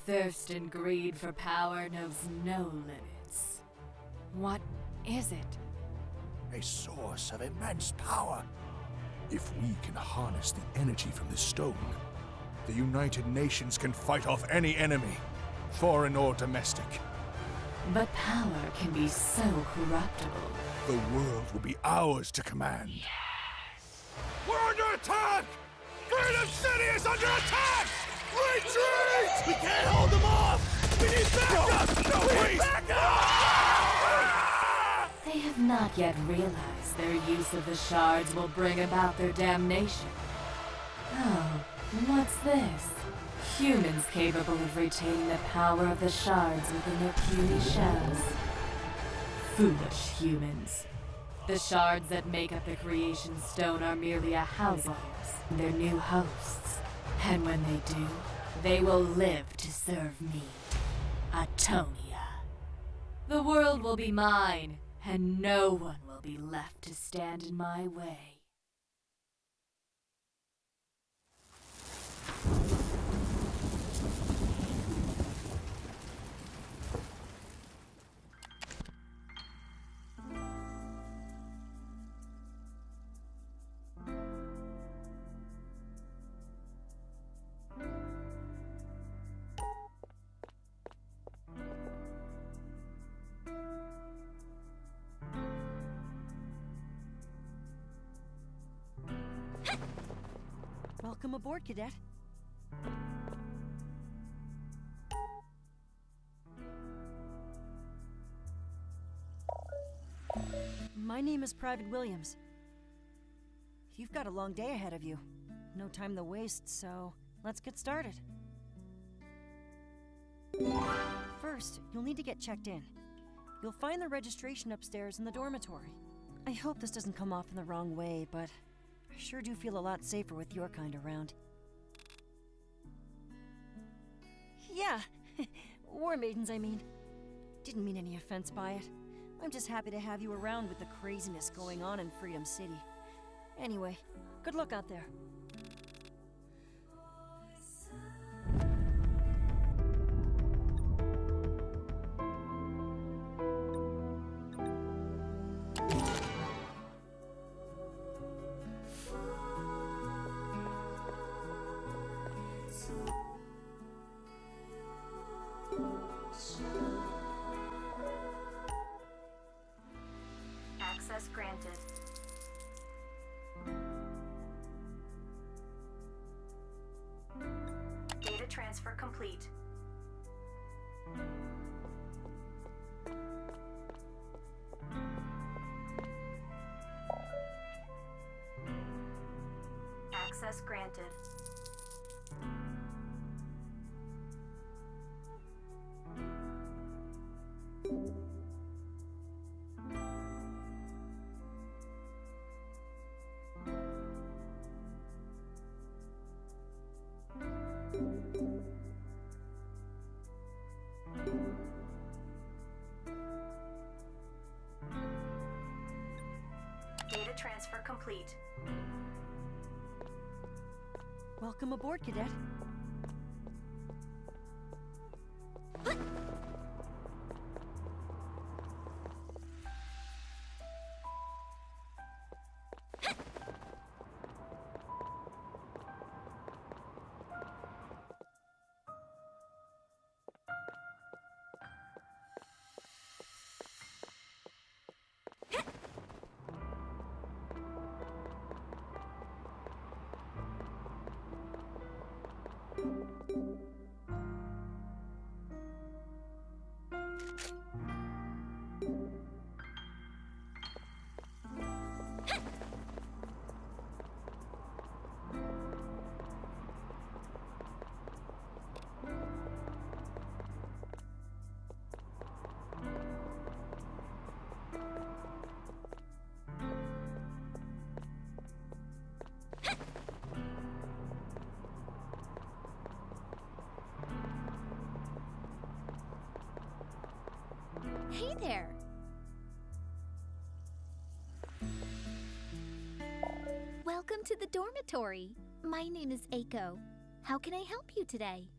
thirst and greed for power knows no limits. What is it? A source of immense power. If we can harness the energy from this stone, the United Nations can fight off any enemy, foreign or domestic. But power can be so corruptible. The world will be ours to command. Yes! We're under attack! Freedom City is under attack! Retreat! We can't hold them off! We need backup! No, we need backup! They have not yet realized their use of the shards will bring about their damnation. Oh, what's this? Humans capable of retaining the power of the shards within their puny shells. Foolish humans. The shards that make up the creation stone are merely a housing for their new hosts. And when they do, they will live to serve me, Atonia. The world will be mine, and no one will be left to stand in my way. Welcome aboard, Cadet. My name is Private Williams. You've got a long day ahead of you. No time to waste, so let's get started. First, you'll need to get checked in. You'll find the registration upstairs in the dormitory. I hope this doesn't come off in the wrong way, but I sure do feel a lot safer with your kind around. Yeah, War Maidens, I mean. Didn't mean any offense by it. I'm just happy to have you around with the craziness going on in Freedom City. Anyway, good luck out there. Access granted. Data transfer complete. Access granted. Data transfer complete. Welcome aboard, Cadet. Hey there! Welcome to the dormitory. My name is Aiko. How can I help you today?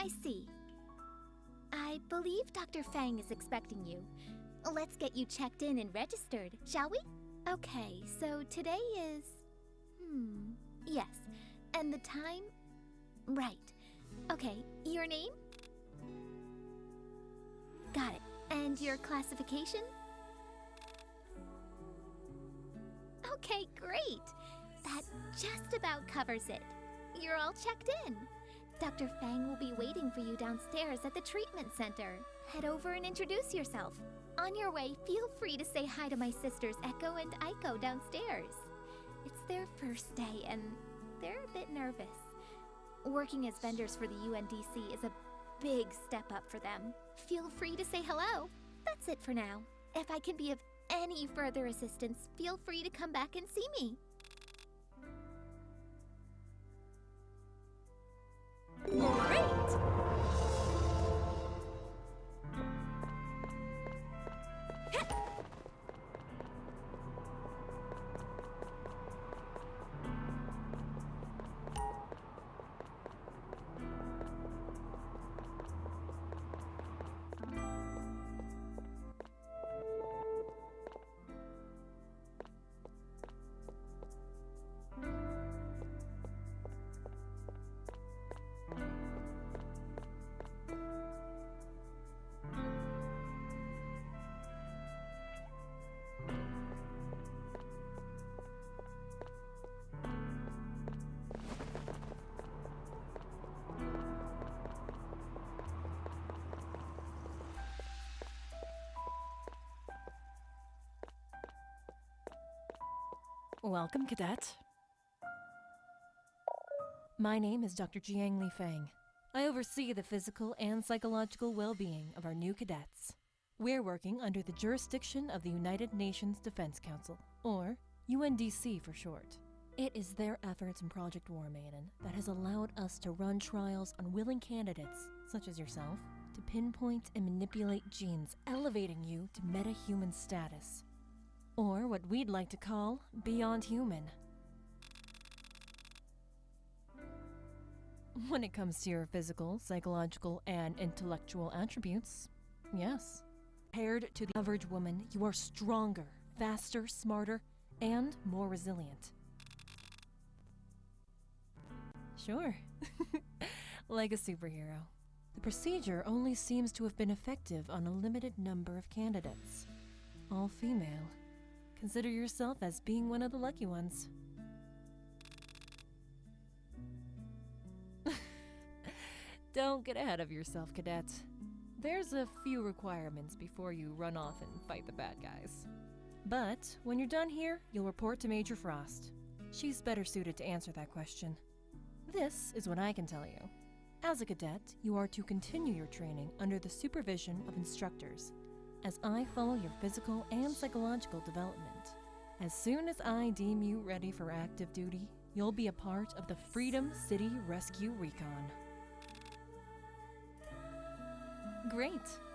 I see. I believe Dr. Fang is expecting you. Let's get you checked in and registered, shall we? Okay, so today is... Yes. And the time? Right. Okay, your name? Got it. And your classification? Okay, great. That just about covers it. You're all checked in. Dr. Fang will be waiting for you downstairs at the treatment center. Head over and introduce yourself. On your way, feel free to say hi to my sisters Echo and Aiko downstairs. It's their first day and they're a bit nervous. Working as vendors for the UNDC is a big step up for them. Feel free to say hello. That's it for now. If I can be of any further assistance, feel free to come back and see me. Great! Welcome, Cadet. My name is Dr. Jiang Li Fang. I oversee the physical and psychological well-being of our new cadets. We're working under the jurisdiction of the United Nations Defense Council, or UNDC for short. It is their efforts in Project War Maiden that has allowed us to run trials on willing candidates, such as yourself, to pinpoint and manipulate genes, elevating you to meta-human status. Or what we'd like to call beyond human. When it comes to your physical, psychological, and intellectual attributes, yes. Compared to the average woman, you are stronger, faster, smarter, and more resilient. Sure. Like a superhero. The procedure only seems to have been effective on a limited number of candidates. All female. Consider yourself as being one of the lucky ones. Don't get ahead of yourself, Cadet. There's a few requirements before you run off and fight the bad guys. But when you're done here, you'll report to Major Frost. She's better suited to answer that question. This is what I can tell you. As a cadet, you are to continue your training under the supervision of instructors, as I follow your physical and psychological development. As soon as I deem you ready for active duty, you'll be a part of the Freedom City Rescue Recon. Great.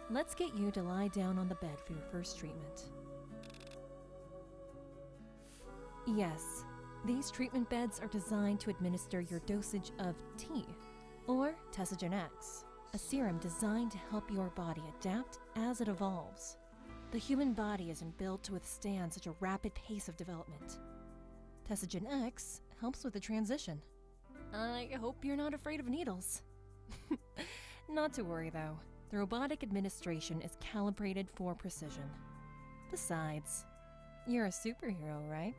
Let's get you to lie down on the bed for your first treatment. Yes, these treatment beds are designed to administer your dosage of T, or Tessagen X, a serum designed to help your body adapt as it evolves. The human body isn't built to withstand such a rapid pace of development. Tessagen X helps with the transition. I hope you're not afraid of needles. Not to worry though, the robotic administration is calibrated for precision. Besides, you're a superhero, right?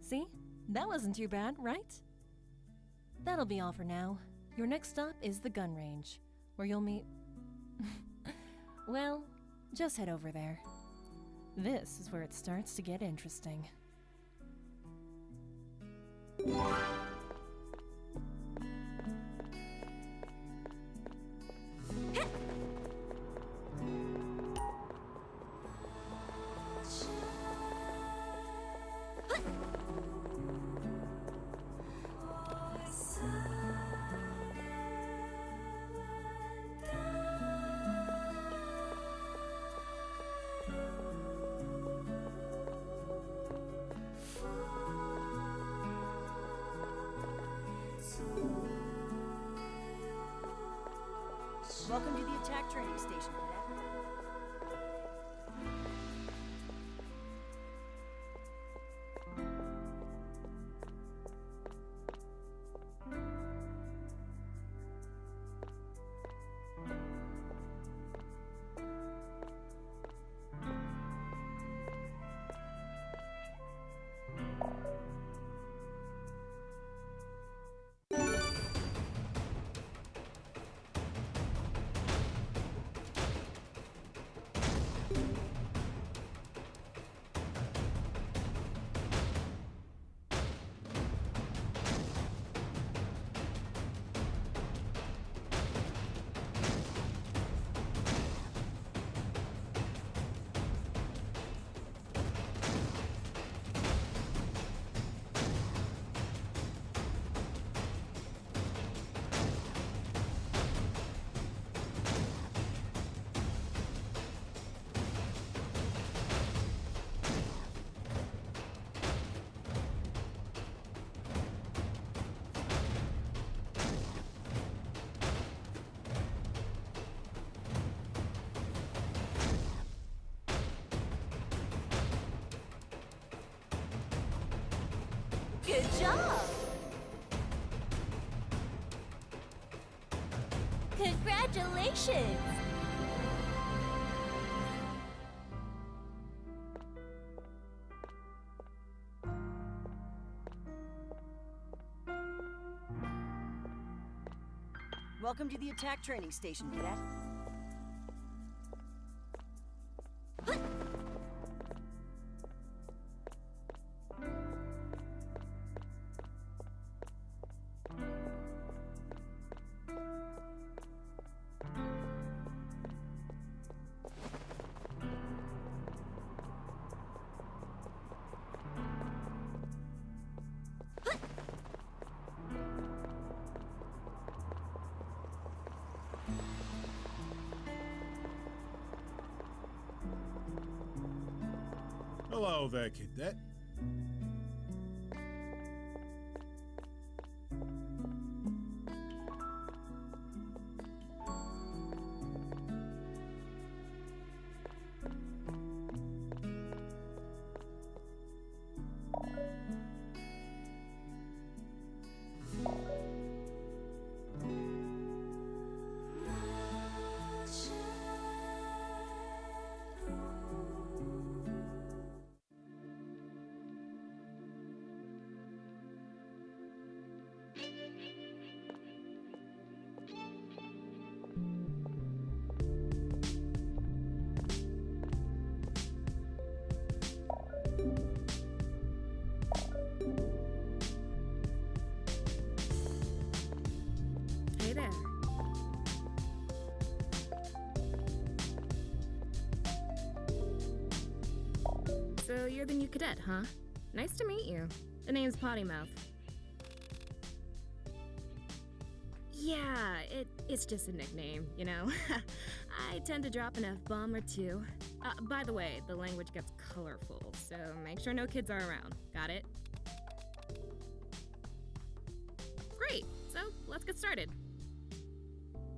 See? That wasn't too bad, right? That'll be all for now. Your next stop is the gun range, where you'll meet... Well, just head over there. This is where it starts to get interesting. Welcome to the attack training station, Cadet. Good job! Congratulations! Welcome to the attack training station, Cadet. Hello there, Cadet. Hey there. So you're the new cadet, huh? Nice to meet you. The name's Pottymouth. Yeah, it's just a nickname, you know? I tend to drop an F-bomb or two. By the way, the language gets colorful, so make sure no kids are around. Got it? Great, so let's get started.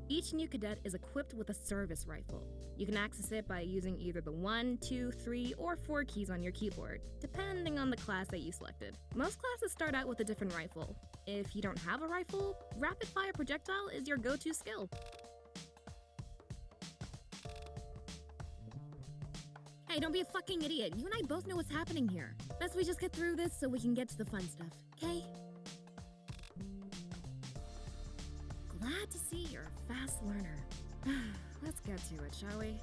Each new cadet is equipped with a service rifle. You can access it by using either the 1, 2, 3, or 4 keys on your keyboard, depending on the class that you selected. Most classes start out with a different rifle. If you don't have a rifle, rapid-fire projectile is your go-to skill. Hey, don't be a fucking idiot. You and I both know what's happening here. Best we just get through this so we can get to the fun stuff, okay? Glad to see you're a fast learner. Let's get to it, shall we?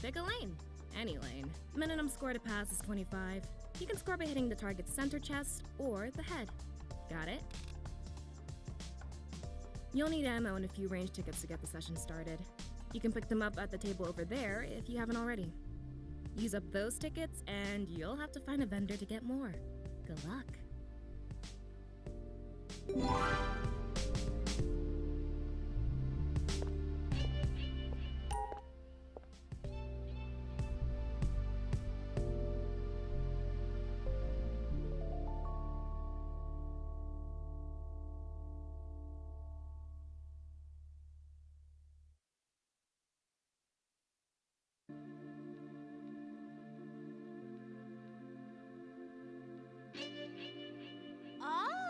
Pick a lane. Any lane. Minimum score to pass is 25. You can score by hitting the target's center chest or the head. Got it? You'll need ammo and a few range tickets to get the session started. You can pick them up at the table over there if you haven't already. Use up those tickets and you'll have to find a vendor to get more. Good luck. Ah!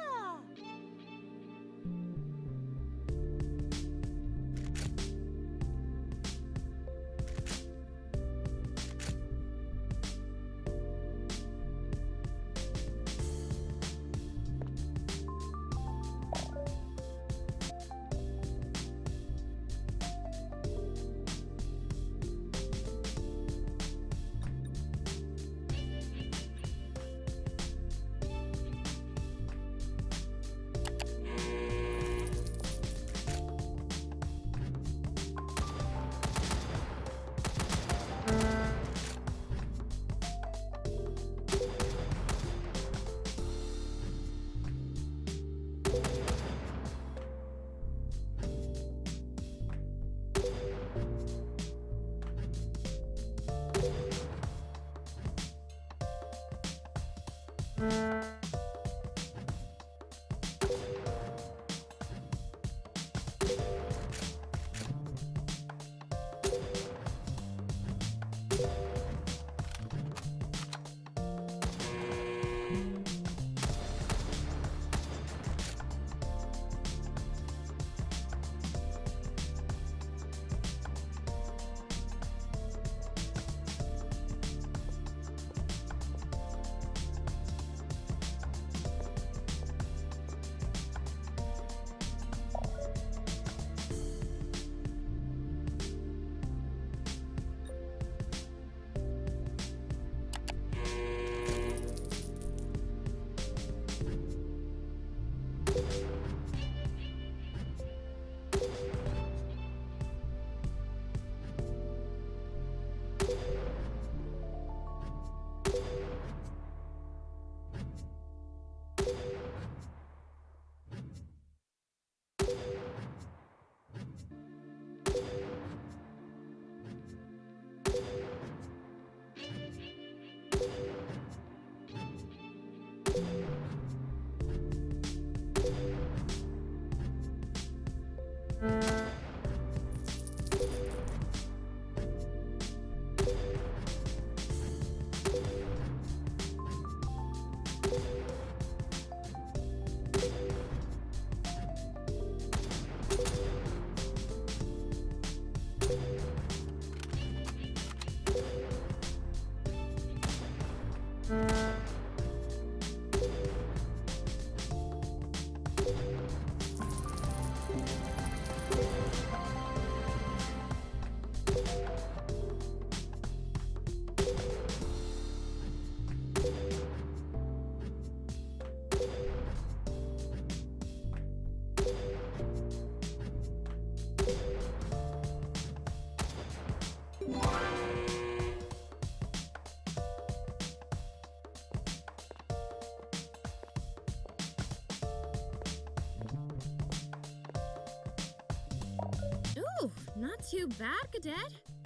Ooh, not too bad, Cadet.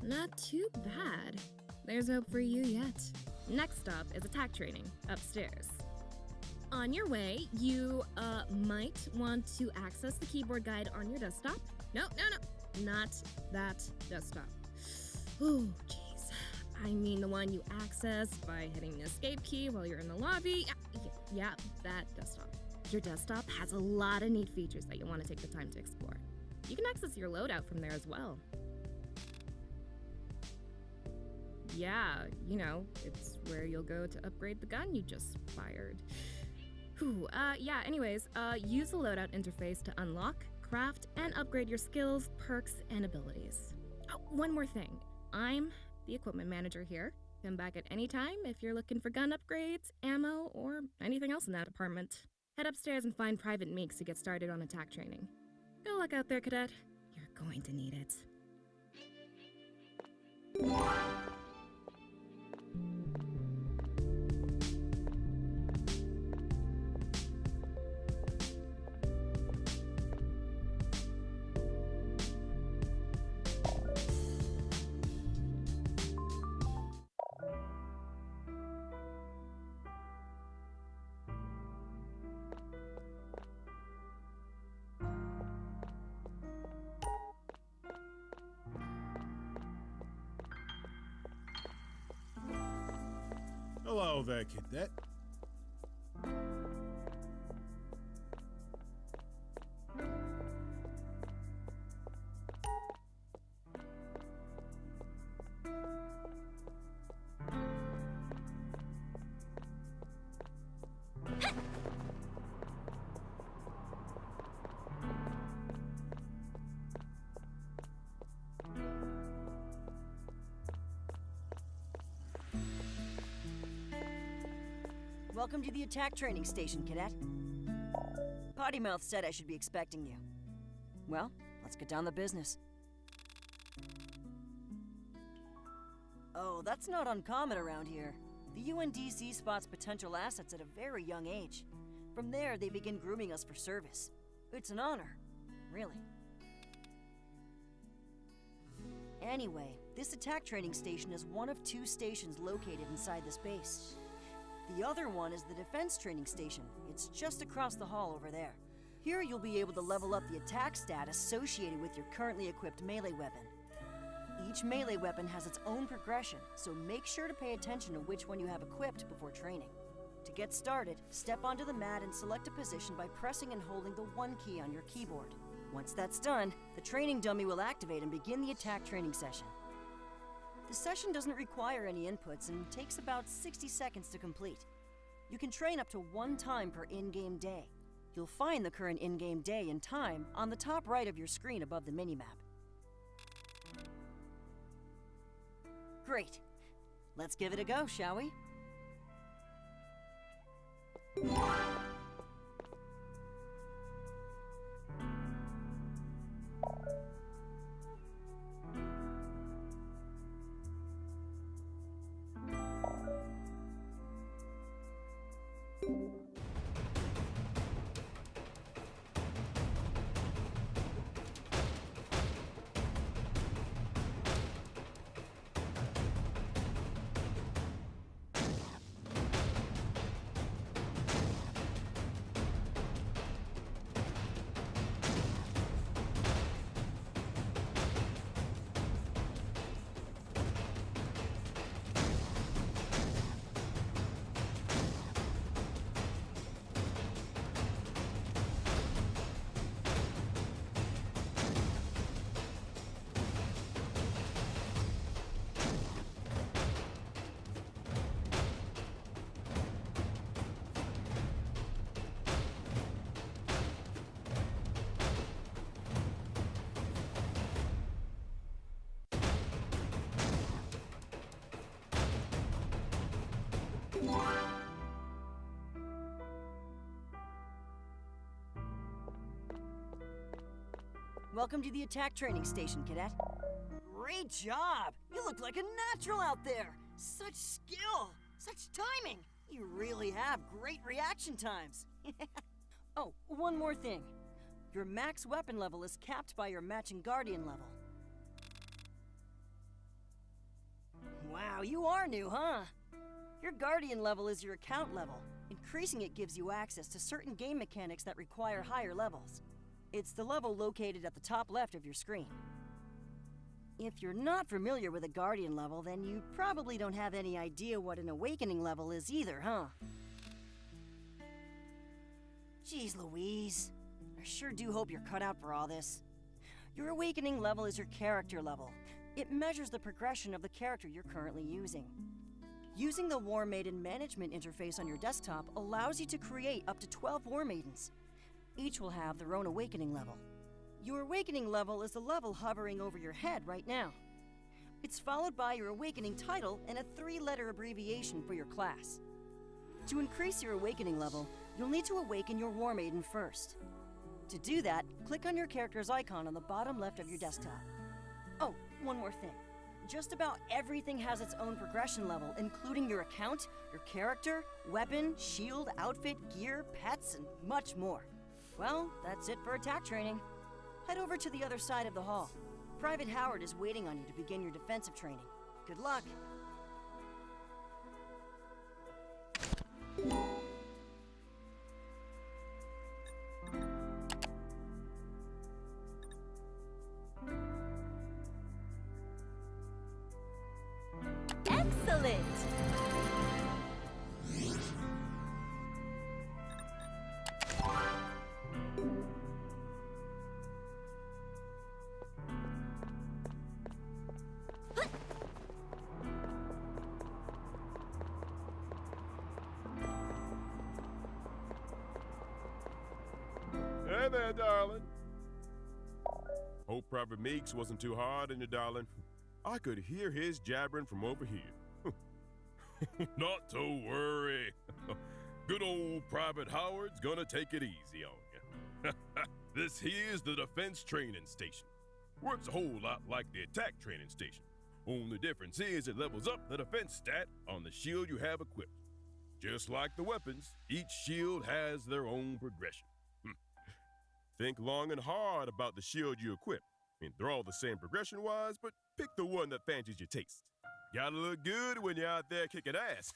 Not too bad. There's hope for you yet. Next stop is attack training, upstairs. On your way, you, might want to access the keyboard guide on your desktop. No, not that desktop. Oh, jeez. I mean the one you access by hitting the escape key while you're in the lobby. Yeah, that desktop. Your desktop has a lot of neat features that you'll want to take the time to explore. You can access your loadout from there as well. Yeah, it's where you'll go to upgrade the gun you just fired. Whew, anyways, use the loadout interface to unlock, craft, and upgrade your skills, perks, and abilities. Oh, one more thing. I'm the equipment manager here. Come back at any time if you're looking for gun upgrades, ammo, or anything else in that department. Head upstairs and find Private Meeks to get started on attack training. Good luck out there, Cadet. You're going to need it. Hello there, Cadet. Welcome to the attack training station, Cadet. Pottymouth said I should be expecting you. Well, let's get down to business. Oh, that's not uncommon around here. The UNDC spots potential assets at a very young age. From there, they begin grooming us for service. It's an honor, really. Anyway, this attack training station is one of 2 stations located inside this base. The other one is the defense training station. It's just across the hall over there. Here you'll be able to level up the attack stat associated with your currently equipped melee weapon. Each melee weapon has its own progression, so make sure to pay attention to which one you have equipped before training. To get started, step onto the mat and select a position by pressing and holding the 1 key on your keyboard. Once that's done, the training dummy will activate and begin the attack training session. The session doesn't require any inputs and takes about 60 seconds to complete. You can train up to 1 time per in-game day. You'll find the current in-game day and time on the top right of your screen above the minimap. Great. Let's give it a go, shall we? Welcome to the attack training station, Cadet. Great job! You look like a natural out there! Such skill! Such timing! You really have great reaction times! Oh, one more thing. Your max weapon level is capped by your matching Guardian level. Wow, you are new, huh? Your Guardian level is your account level. Increasing it gives you access to certain game mechanics that require higher levels. It's the level located at the top left of your screen. If you're not familiar with a Guardian level, then you probably don't have any idea what an Awakening level is either, huh? Jeez Louise. I sure do hope you're cut out for all this. Your Awakening level is your character level. It measures the progression of the character you're currently using. Using the War Maiden management interface on your desktop allows you to create up to 12 War Maidens. Each will have their own awakening level. Your awakening level is the level hovering over your head right now. It's followed by your awakening title and a 3-letter abbreviation for your class. To increase your awakening level, you'll need to awaken your War Maiden first. To do that, click on your character's icon on the bottom left of your desktop. Oh, one more thing. Just about everything has its own progression level, including your account, your character, weapon, shield, outfit, gear, pets, and much more. Well, that's it for attack training. Head over to the other side of the hall. Private Howard is waiting on you to begin your defensive training. Good luck. Excellent! Hey there, darling. Hope Private Meeks wasn't too hard on you, darling. I could hear his jabbering from over here. Not to worry. Good old Private Howard's gonna take it easy on you. This here's the defense training station. Works a whole lot like the attack training station. Only difference is it levels up the defense stat on the shield you have equipped. Just like the weapons, each shield has their own progression. Think long and hard about the shield you equip. I mean, they're all the same progression-wise, but pick the one that fancies your taste. Gotta look good when you're out there kicking ass.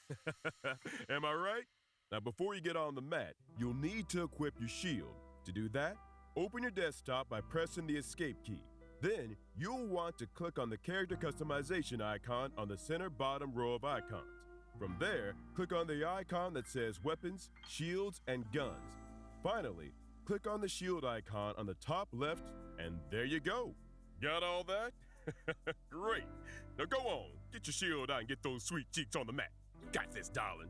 Am I right? Now, before you get on the mat, you'll need to equip your shield. To do that, open your desktop by pressing the escape key. Then, you'll want to click on the character customization icon on the center bottom row of icons. From there, click on the icon that says Weapons, Shields, and Guns. Finally, click on the shield icon on the top left, and there you go. Got all that? Great. Now go on, get your shield out and get those sweet cheeks on the mat. You got this, darling.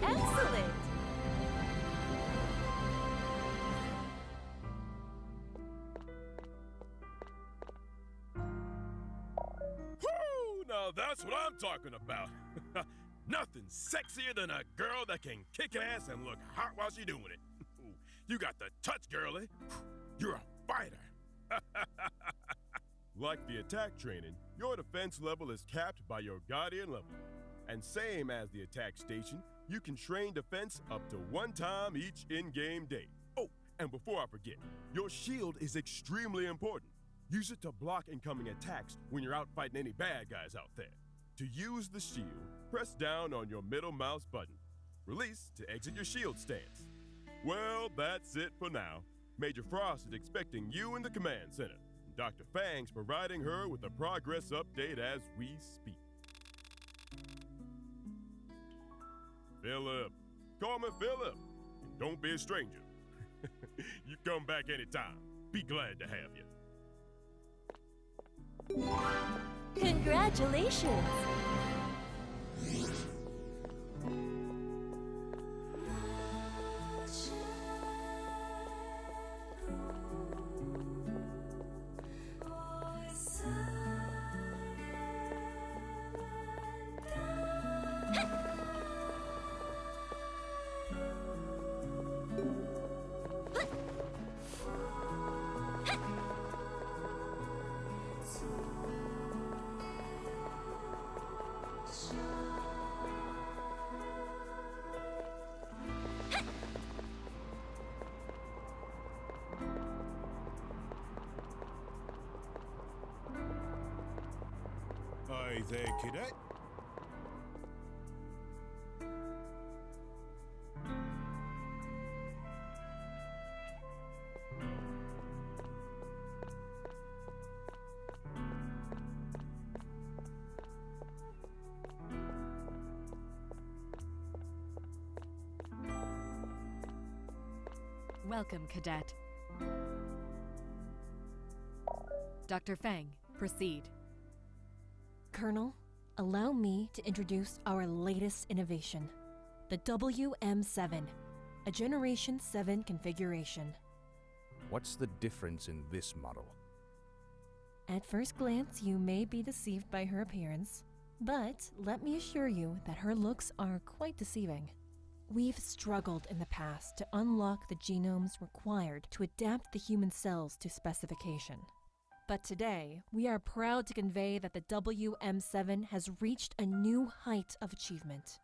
Excellent! Woo! Now that's what I'm talking about. Nothing sexier than a girl that can kick ass and look hot while she's doing it. You got the touch, girlie. You're a fighter. Like the attack training, your defense level is capped by your guardian level. And same as the attack station, you can train defense up to 1 time each in-game day. Oh, and before I forget, your shield is extremely important. Use it to block incoming attacks when you're out fighting any bad guys out there. To use the shield, press down on your middle mouse button. Release to exit your shield stance. Well, that's it for now. Major Frost is expecting you in the command center. Dr. Fang's providing her with a progress update as we speak. Philip. Call me Philip. And don't be a stranger. You come back anytime. Be glad to have you. Congratulations! Hi there, cadet. Welcome, Cadet. Dr. Fang, proceed. Colonel, allow me to introduce our latest innovation, the WM7, a Generation 7 configuration. What's the difference in this model? At first glance, you may be deceived by her appearance, but let me assure you that her looks are quite deceiving. We've struggled in the past to unlock the genomes required to adapt the human cells to specification. But today, we are proud to convey that the WM7 has reached a new height of achievement.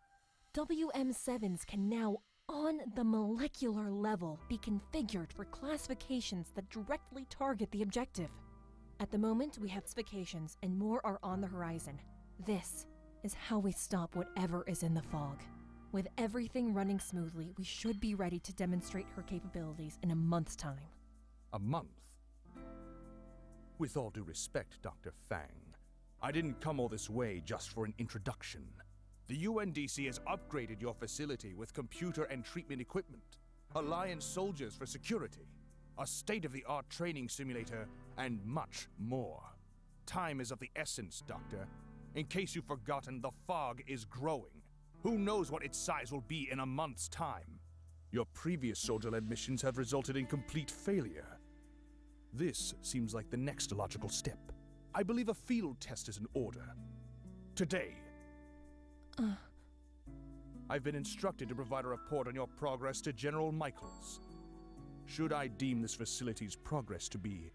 WM7s can now, on the molecular level, be configured for classifications that directly target the objective. At the moment, we have specifications and more are on the horizon. This is how we stop whatever is in the fog. With everything running smoothly, we should be ready to demonstrate her capabilities in a month's time. A month? With all due respect, Dr. Fang, I didn't come all this way just for an introduction. The UNDC has upgraded your facility with computer and treatment equipment, Alliance soldiers for security, a state-of-the-art training simulator, and much more. Time is of the essence, Doctor. In case you've forgotten, the fog is growing. Who knows what its size will be in a month's time? Your previous soldier-led missions have resulted in complete failure. This seems like the next logical step. I believe a field test is in order. Today, I've been instructed to provide a report on your progress to General Michaels. Should I deem this facility's progress to be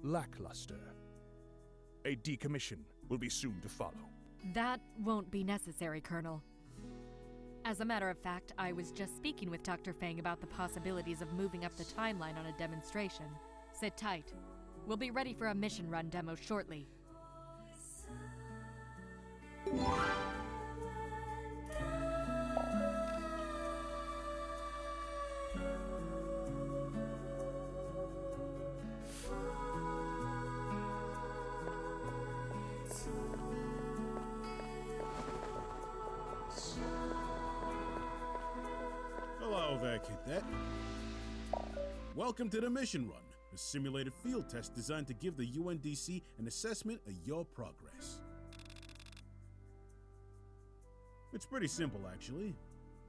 lackluster, a decommission will be soon to follow. That won't be necessary, Colonel. As a matter of fact, I was just speaking with Dr. Fang about the possibilities of moving up the timeline on a demonstration. Sit tight. We'll be ready for a mission run demo shortly. Hello there, cadet. Welcome to the mission run, a simulated field test designed to give the UNDC an assessment of your progress. It's pretty simple, actually.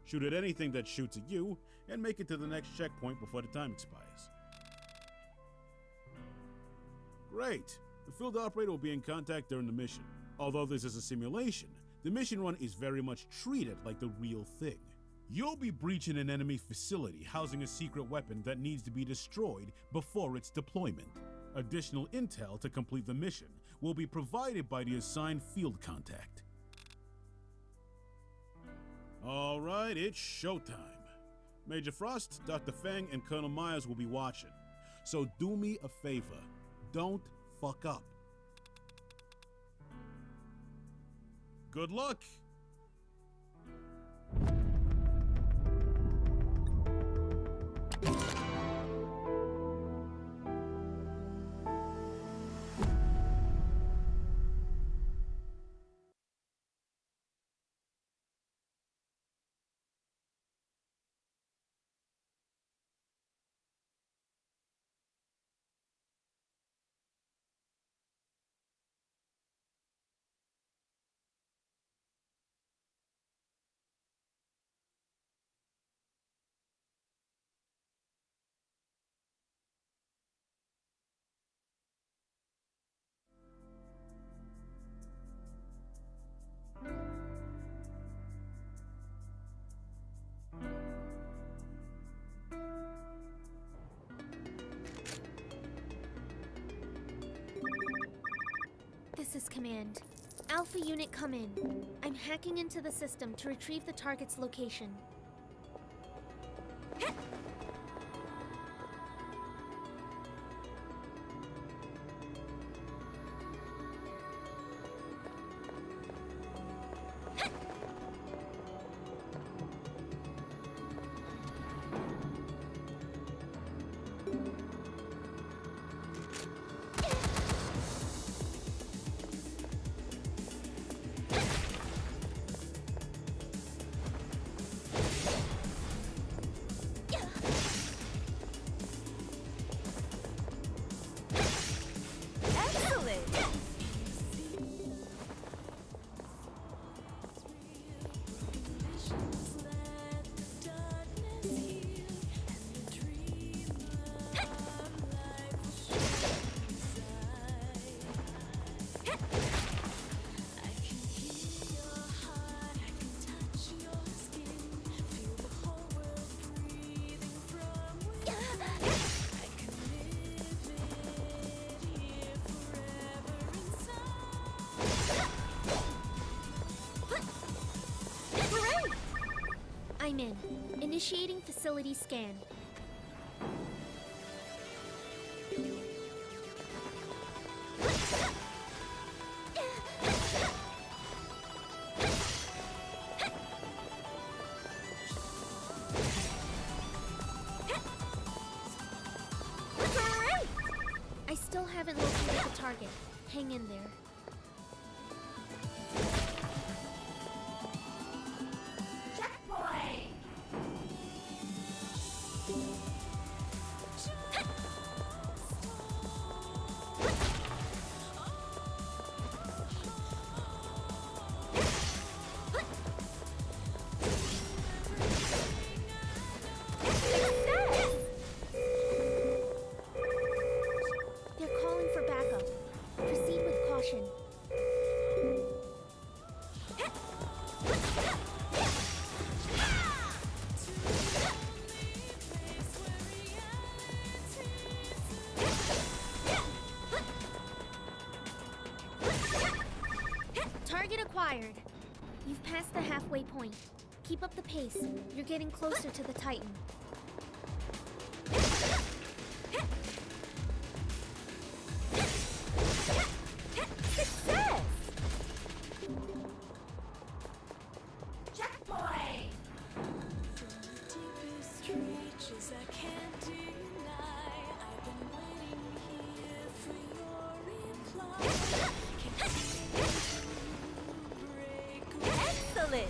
Shoot at anything that shoots at you, and make it to the next checkpoint before the time expires. Great! The field operator will be in contact during the mission. Although this is a simulation, the mission run is very much treated like the real thing. You'll be breaching an enemy facility housing a secret weapon that needs to be destroyed before its deployment. Additional intel to complete the mission will be provided by the assigned field contact. Alright, it's showtime. Major Frost, Dr. Fang, and Colonel Myers will be watching. So do me a favor, don't fuck up. Good luck! This is Command. Alpha Unit, come in. I'm hacking into the system to retrieve the target's location. I'm in. Initiating facility scan. I still haven't located the target. Hang in there. Target acquired. You've passed the halfway point. Keep up the pace. You're getting closer to the Titan. Success! Checkpoint! Excellent!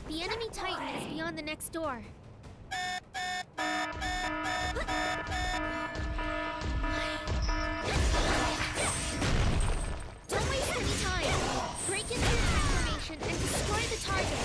The enemy Titan is beyond the next door. Don't waste any time. Break into the transformation and destroy the target.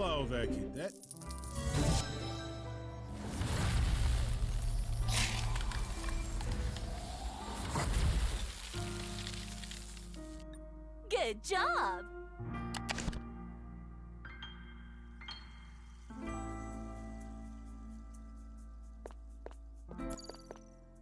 Hello there, cadet. Good job!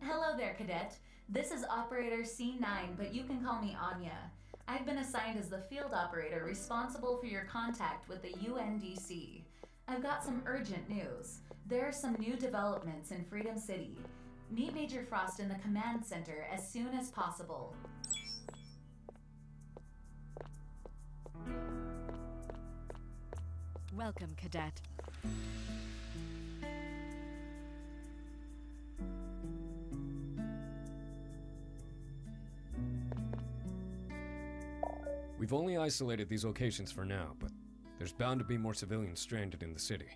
Hello there, Cadet. This is Operator C9, but you can call me Anya. I've been assigned as the field operator responsible for your contact with the UNDC. I've got some urgent news. There are some new developments in Freedom City. Meet Major Frost in the command center as soon as possible. Welcome, Cadet. We've only isolated these locations for now, but there's bound to be more civilians stranded in the city.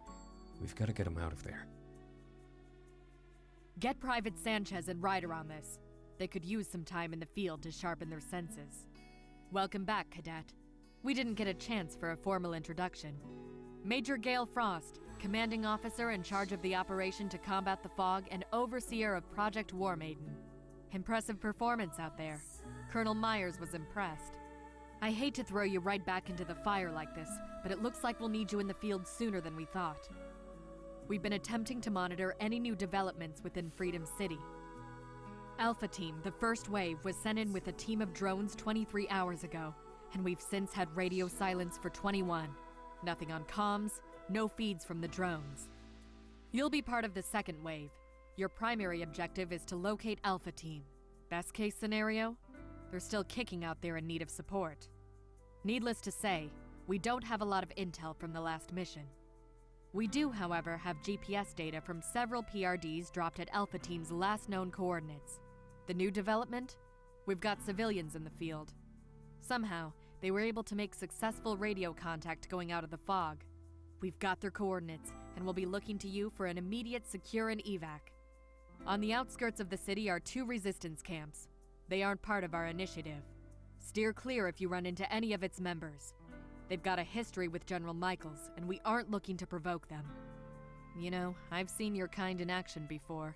We've got to get them out of there. Get Private Sanchez and Ryder on this. They could use some time in the field to sharpen their senses. Welcome back, Cadet. We didn't get a chance for a formal introduction. Major Gale Frost, commanding officer in charge of the operation to combat the fog and overseer of Project War Maiden. Impressive performance out there. Colonel Myers was impressed. I hate to throw you right back into the fire like this, but it looks like we'll need you in the field sooner than we thought. We've been attempting to monitor any new developments within Freedom City. Alpha Team, the first wave, was sent in with a team of drones 23 hours ago, and we've since had radio silence for 21. Nothing on comms, no feeds from the drones. You'll be part of the second wave. Your primary objective is to locate Alpha Team. Best case scenario? They're still kicking out there in need of support. Needless to say, we don't have a lot of intel from the last mission. We do, however, have GPS data from several PRDs dropped at Alpha Team's last known coordinates. The new development? We've got civilians in the field. Somehow, they were able to make successful radio contact going out of the fog. We've got their coordinates, and we'll be looking to you for an immediate secure and evac. On the outskirts of the city are 2 resistance camps. They aren't part of our initiative. Steer clear if you run into any of its members. They've got a history with General Michaels, and we aren't looking to provoke them. You know, I've seen your kind in action before.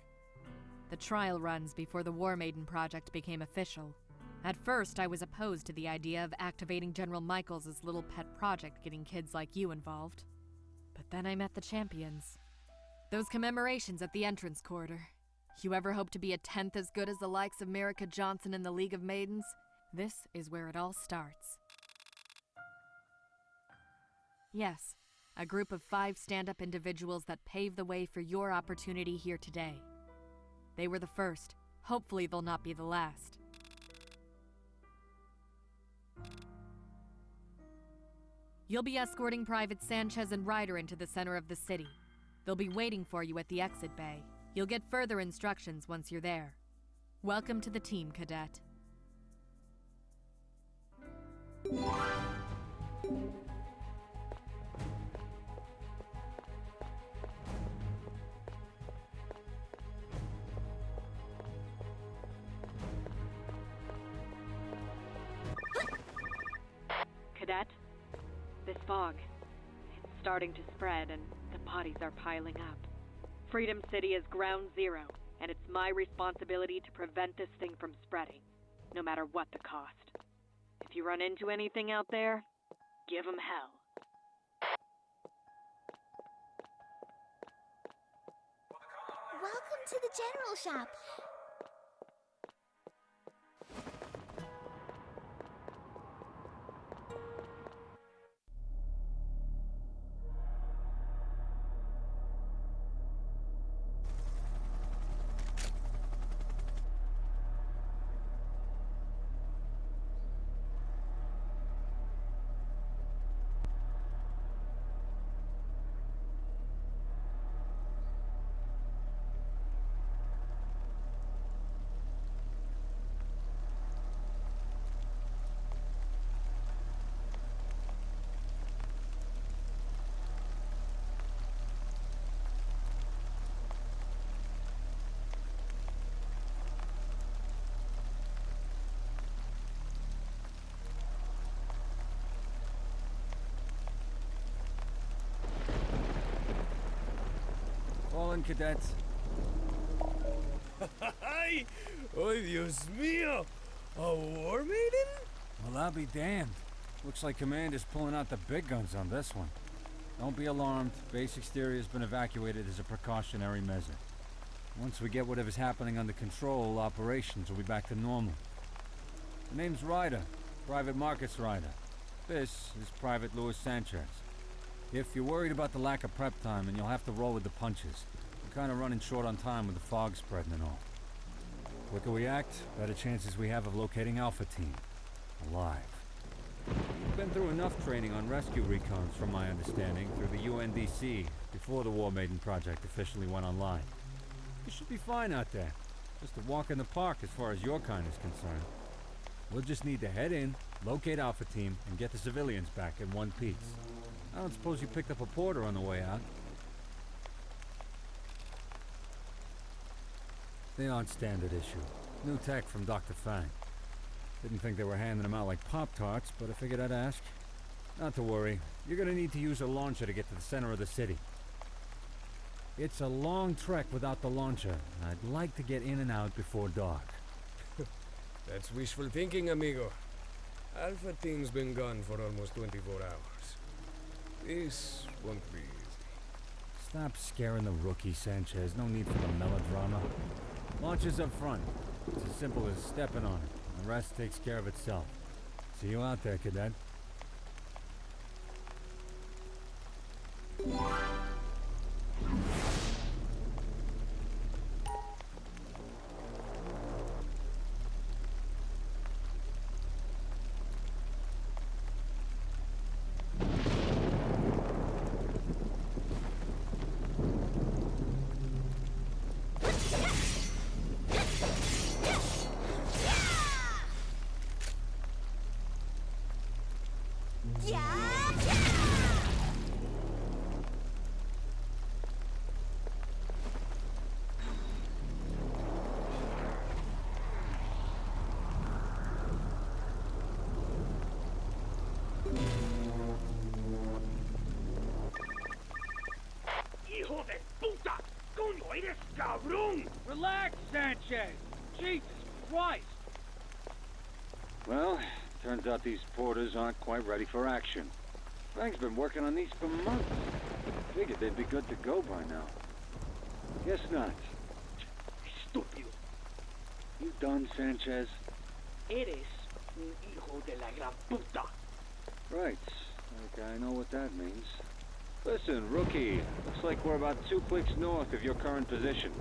The trial runs before the War Maiden project became official. At first, I was opposed to the idea of activating General Michaels' little pet project getting kids like you involved. But then I met the champions. Those commemorations at the entrance corridor. You ever hope to be a tenth as good as the likes of Merica Johnson in the League of Maidens? This is where it all starts. Yes, a group of 5 stand-up individuals that paved the way for your opportunity here today. They were the first. Hopefully they'll not be the last. You'll be escorting Private Sanchez and Ryder into the center of the city. They'll be waiting for you at the exit bay. You'll get further instructions once you're there. Welcome to the team, Cadet. Cadet, this fog, it's starting to spread and the bodies are piling up. Freedom City is ground zero, and it's my responsibility to prevent this thing from spreading, no matter what the cost. If you run into anything out there, give 'em hell. Welcome to the general shop. calling, cadets? ¡Ay! ¡Ay, Dios mío! A war maiden? Well, I'll be damned. Looks like Command is pulling out the big guns on this one. Don't be alarmed. Base exterior has been evacuated as a precautionary measure. Once we get whatever's happening under control, operations will be back to normal. The name's Ryder. Private Marcus Ryder. This is Private Louis Sanchez. If you're worried about the lack of prep time, then you'll have to roll with the punches. We're kind of running short on time with the fog spreading and all. Quicker we act, better chances we have of locating Alpha Team. Alive. We've been through enough training on rescue recons, from my understanding, through the UNDC, before the War Maiden project officially went online. You should be fine out there. Just a walk in the park as far as your kind is concerned. We'll just need to head in, locate Alpha Team, and get the civilians back in one piece. I don't suppose you picked up a porter on the way out. The on-standard issue. New tech from Dr. Fang. Didn't think they were handing them out like Pop-Tarts, but I figured I'd ask. Not to worry. You're gonna need to use a launcher to get to the center of the city. It's a long trek without the launcher, and I'd like to get in and out before dark. That's wishful thinking, amigo. Alpha Team's been gone for almost 24 hours. This won't be easy. Stop scaring the rookie, Sanchez. No need for the melodrama. Launcher's up front. It's as simple as stepping on it. The rest takes care of itself. See you out there, cadet. ¡Hijo de puta! ¡Coño, eres cabrón! Relax, Sanchez! Jesus Christ! Well, turns out these porters aren't quite ready for action. Frank's been working on these for months. Figured they'd be good to go by now. Guess not. Estúpido. You done, Sanchez? Eres un hijo de la gran puta. Right. Okay, I know what that means. Listen, rookie. Looks like we're about 2 clicks north of your current position.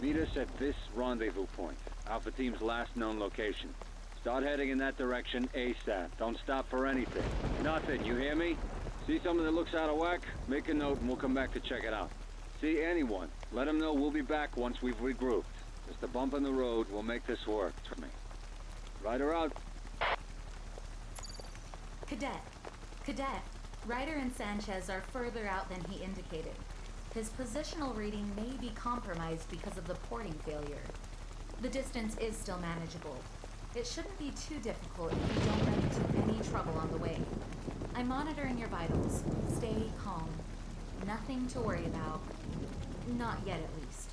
Meet us at this rendezvous point. Alpha Team's last known location. Start heading in that direction ASAP. Don't stop for anything. Nothing, you hear me? See something that looks out of whack? Make a note and we'll come back to check it out. See anyone, let them know we'll be back once we've regrouped. Just a bump in the road will make this work. Trust me. Ryder out. Cadet, Ryder and Sanchez are further out than he indicated. His positional reading may be compromised because of the porting failure. The distance is still manageable. It shouldn't be too difficult if you don't run into any trouble on the way. I'm monitoring your vitals. Stay calm. Nothing to worry about. Not yet, at least.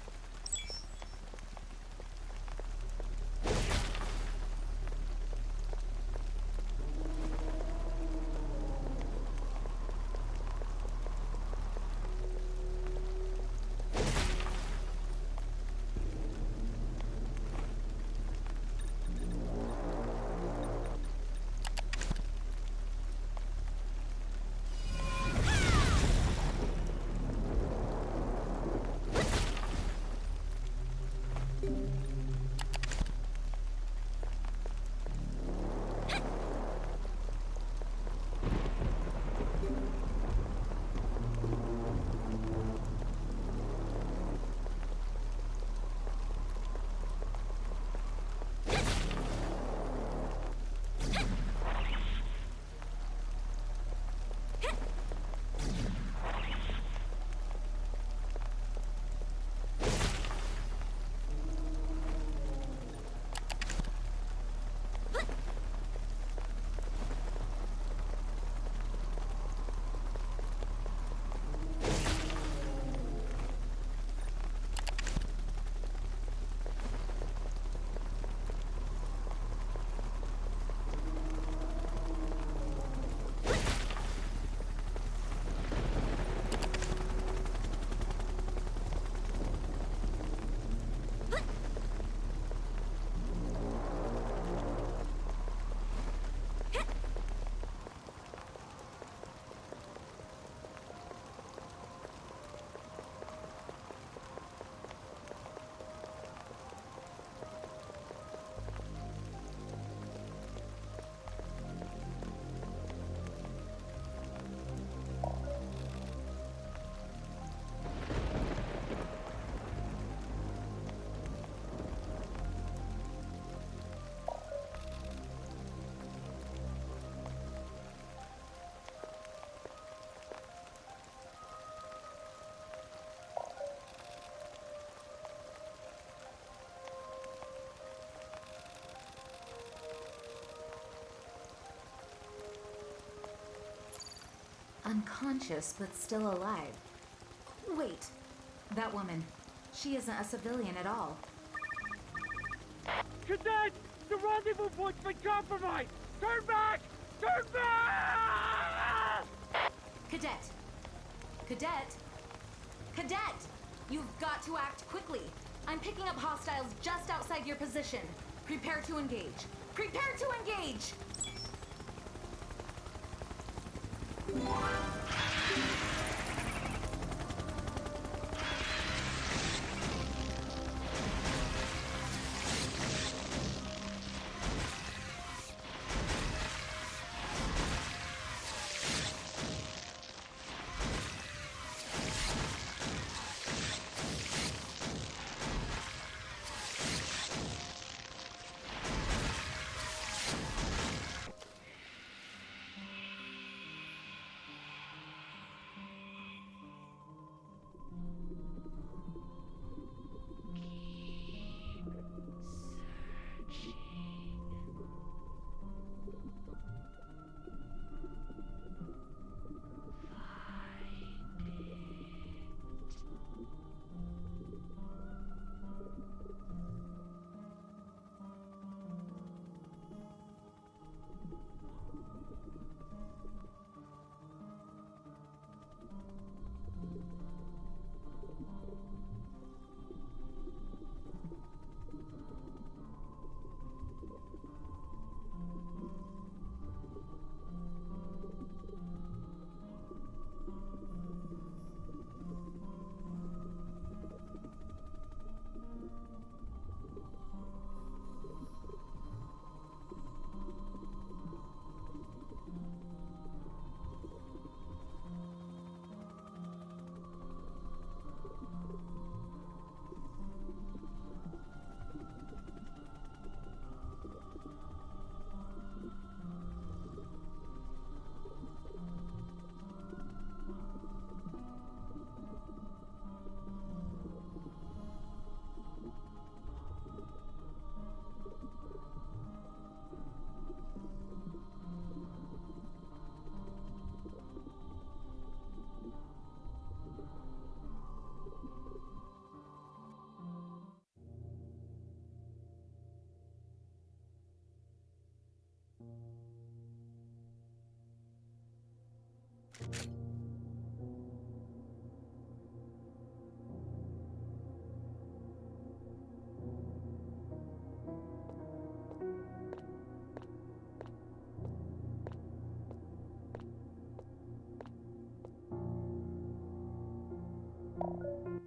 unconscious but still alive. Wait, that woman, she isn't a civilian at all. Cadet! The rendezvous point's been compromised! Turn back! Turn back! Cadet! Cadet! Cadet! You've got to act quickly. I'm picking up hostiles just outside your position. Prepare to engage. Prepare to engage!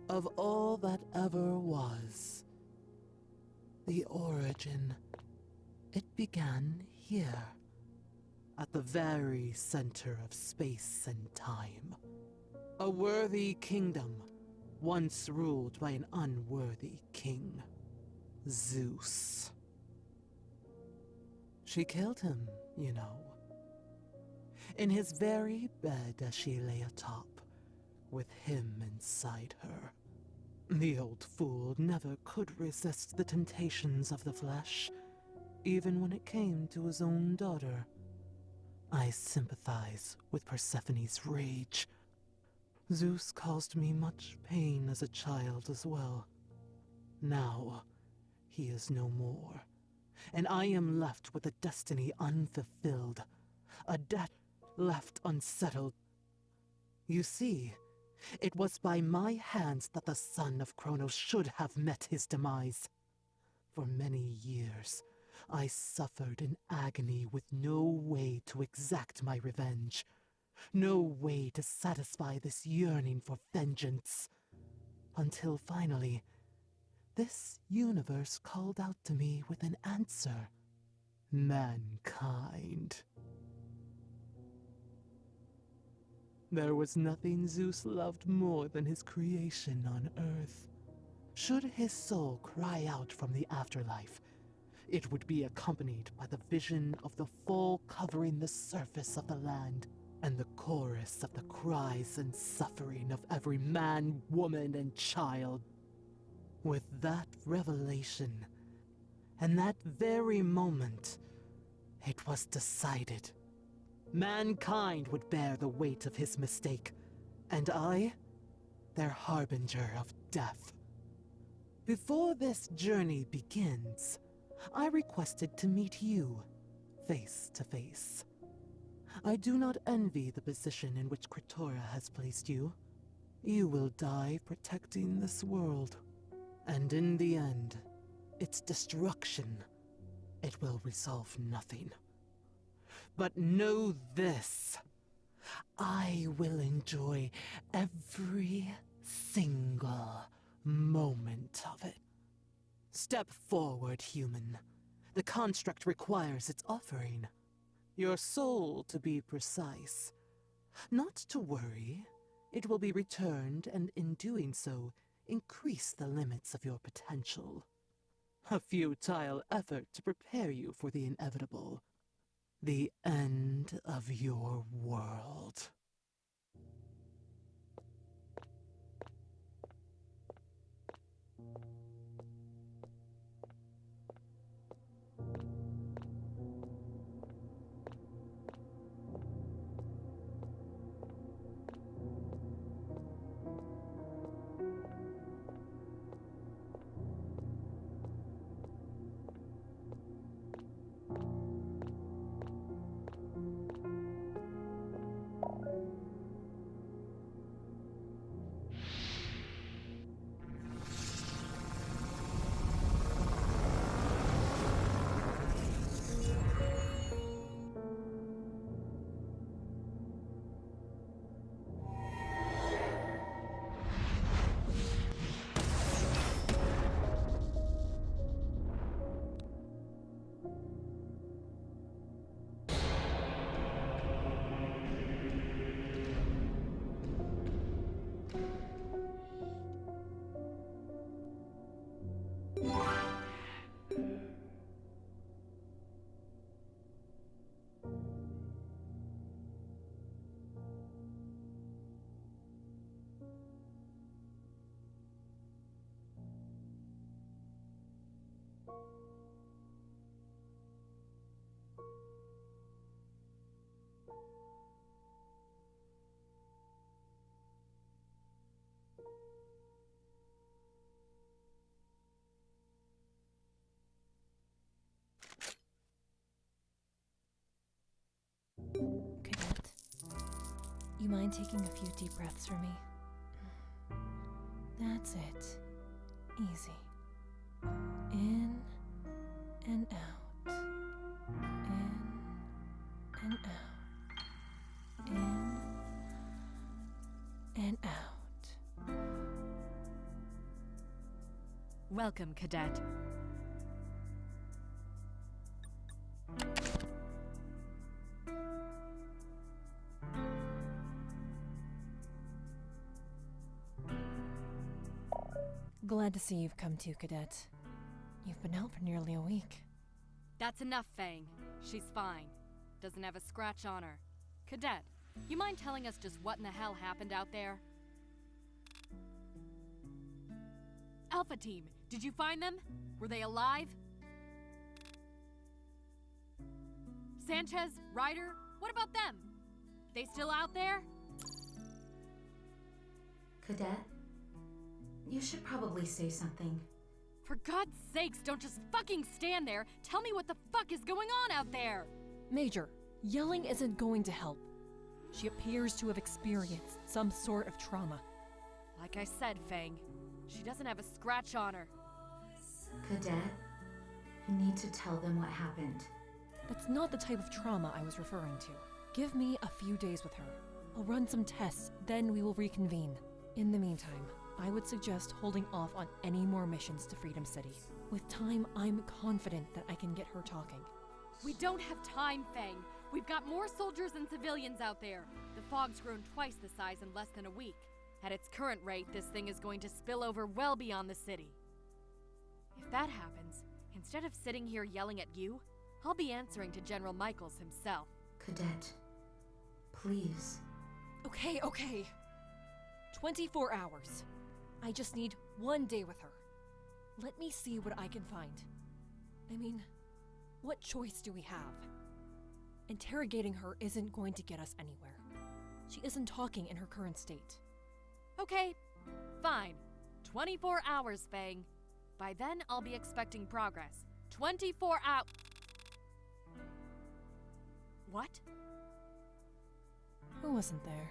Of all that ever was, the origin, it began here, at the very center of space and time. A worthy kingdom, once ruled by an unworthy king, Zeus. She killed him, you know, in his very bed as she lay atop, with him inside her. The old fool never could resist the temptations of the flesh, even when it came to his own daughter. I sympathize with Persephone's rage. Zeus caused me much pain as a child as well. Now, he is no more, and I am left with a destiny unfulfilled, a debt left unsettled. You see, it was by my hands that the son of Kronos should have met his demise. For many years, I suffered in agony with no way to exact my revenge, no way to satisfy this yearning for vengeance. Until finally, this universe called out to me with an answer. Mankind. There was nothing Zeus loved more than his creation on Earth. Should his soul cry out from the afterlife, it would be accompanied by the vision of the fall covering the surface of the land, and the chorus of the cries and suffering of every man, woman, and child. With that revelation, and that very moment, it was decided. Mankind would bear the weight of his mistake, and I, their harbinger of death. Before this journey begins, I requested to meet you, face to face. I do not envy the position in which Kritora has placed you. You will die protecting this world, and in the end, its destruction, it will resolve nothing. But know this, I will enjoy every single moment of it. Step forward, human. The construct requires its offering. Your soul, to be precise. Not to worry, it will be returned, and in doing so, increase the limits of your potential. A futile effort to prepare you for the inevitable. The end of your world. Cadet, you mind taking a few deep breaths for me? That's it. Easy. In and out. In and out. In and out. Welcome, Cadet. Glad to see you've come to, Cadet. You've been out for nearly a week. That's enough, Fang. She's fine. Doesn't have a scratch on her. Cadet, you mind telling us just what in the hell happened out there? Alpha Team, did you find them? Were they alive? Sanchez, Ryder, what about them? They still out there? Cadet, you should probably say something. For God's sakes, don't just fucking stand there. Tell me what the fuck is going on out there. Major, yelling isn't going to help. She appears to have experienced some sort of trauma. Like I said, Fang, she doesn't have a scratch on her. Cadet, you need to tell them what happened. That's not the type of trauma I was referring to. Give me a few days with her. I'll run some tests, then we will reconvene. In the meantime, I would suggest holding off on any more missions to Freedom City. With time, I'm confident that I can get her talking. We don't have time, Fang. We've got more soldiers and civilians out there. The fog's grown twice the size in less than a week. At its current rate, this thing is going to spill over well beyond the city. If that happens, instead of sitting here yelling at you, I'll be answering to General Michaels himself. Cadet, please. Okay. 24 hours. I just need 1 day with her. Let me see what I can find. I mean, what choice do we have? Interrogating her isn't going to get us anywhere. She isn't talking in her current state. Okay, fine. 24 hours, Fang. By then, I'll be expecting progress. 24 hours. What? Who wasn't there?